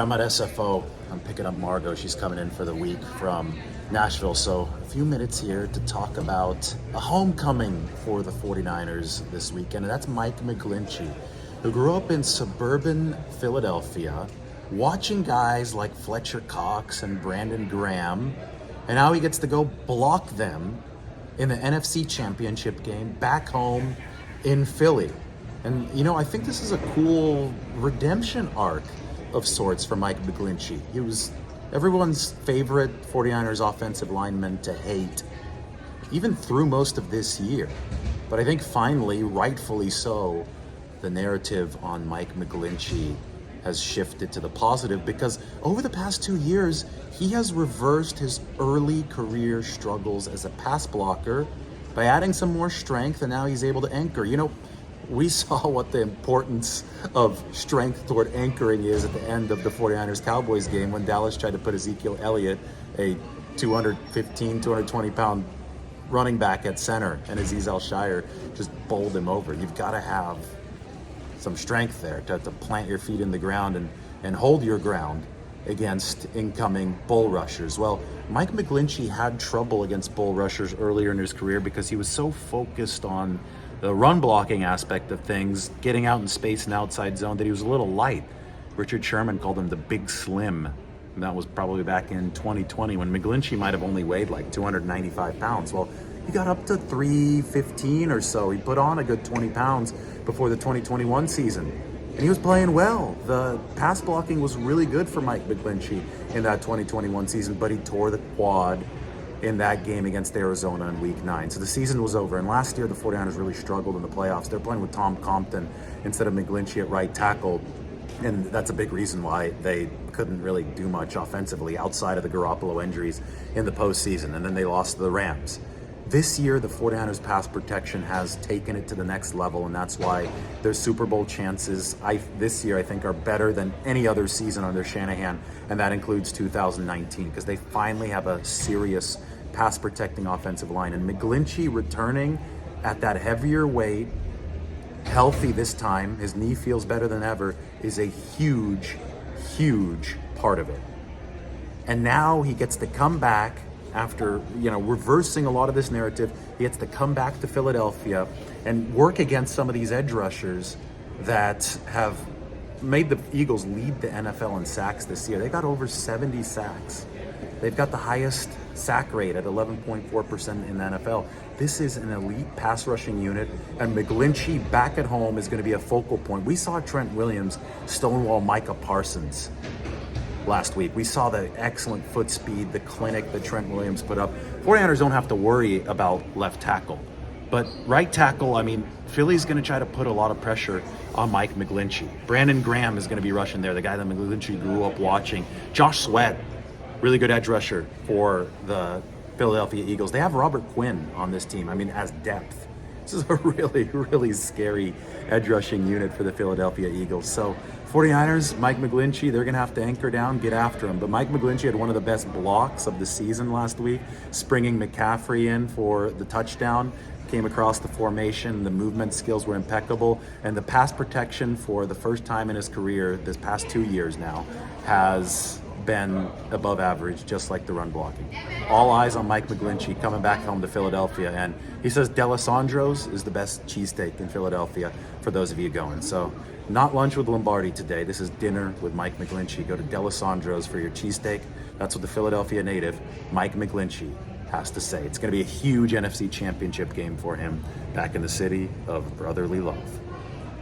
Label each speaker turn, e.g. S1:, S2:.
S1: I'm at SFO. I'm picking up Margot. She's coming in for the week from Nashville. So a few minutes here to talk about a homecoming for the 49ers this weekend. And that's Mike McGlinchey, who grew up in suburban Philadelphia, watching guys like Fletcher Cox and Brandon Graham. And now he gets to go block them in the NFC Championship game back home in Philly. And, I think this is a cool redemption arc of sorts for Mike McGlinchey. He was everyone's favorite 49ers offensive lineman to hate, even through most of this year. But I think finally, rightfully so, the narrative on Mike McGlinchey has shifted to the positive, because over the past 2 years, he has reversed his early career struggles as a pass blocker by adding some more strength, and now he's able to anchor. We saw what the importance of strength toward anchoring is at the end of the 49ers-Cowboys game when Dallas tried to put Ezekiel Elliott, a 215, 220-pound running back at center, and Azeez Al-Shire just bowled him over. You've got to have some strength there to plant your feet in the ground and hold your ground against incoming bull rushers. Well, Mike McGlinchey had trouble against bull rushers earlier in his career because he was so focused on the run blocking aspect of things, getting out in space and outside zone, that he was a little light. Richard Sherman called him the Big Slim. And that was probably back in 2020 when McGlinchey might have only weighed like 295 pounds. Well, he got up to 315 or so. He put on a good 20 pounds before the 2021 season. And he was playing well. The pass blocking was really good for Mike McGlinchey in that 2021 season, but he tore the quad in that game against Arizona in Week 9. So the season was over. And last year, the 49ers really struggled in the playoffs. They're playing with Tom Compton instead of McGlinchey at right tackle. And that's a big reason why they couldn't really do much offensively outside of the Garoppolo injuries in the postseason. And then they lost to the Rams. This year, the 49ers pass protection has taken it to the next level, and that's why their Super Bowl chances this year, I think, are better than any other season under Shanahan, and that includes 2019, because they finally have a serious pass protecting offensive line. And McGlinchey returning at that heavier weight, healthy this time, his knee feels better than ever, is a huge, huge part of it. And now he gets to come back after, reversing a lot of this narrative. He gets to come back to Philadelphia and work against some of these edge rushers that have made the Eagles lead the NFL in sacks this year. They got over 70 sacks. They've got the highest sack rate at 11.4% in the NFL. This is an elite pass rushing unit, and McGlinchey back at home is going to be a focal point. We saw Trent Williams stonewall Micah Parsons last week. We saw the excellent foot speed, the clinic that Trent Williams put up. 49ers don't have to worry about left tackle. But right tackle, Philly's going to try to put a lot of pressure on Mike McGlinchey. Brandon Graham is going to be rushing there, the guy that McGlinchey grew up watching. Josh Sweat, really good edge rusher for the Philadelphia Eagles. They have Robert Quinn on this team, as depth. This is a really, really scary edge rushing unit for the Philadelphia Eagles. So 49ers, Mike McGlinchey, they're going to have to anchor down, get after him. But Mike McGlinchey had one of the best blocks of the season last week, springing McCaffrey in for the touchdown. Came across the formation, the movement skills were impeccable, and the pass protection for the first time in his career, this past 2 years now, has been above average, just like the run blocking. All eyes on Mike McGlinchey coming back home to Philadelphia, and he says D'Alessandro's is the best cheesesteak in Philadelphia for those of you going. So not lunch with Lombardi today. This is dinner with Mike McGlinchey. Go to D'Alessandro's for your cheesesteak. That's what the Philadelphia native, Mike McGlinchey, has to say. It's going to be a huge NFC Championship game for him back in the city of brotherly love.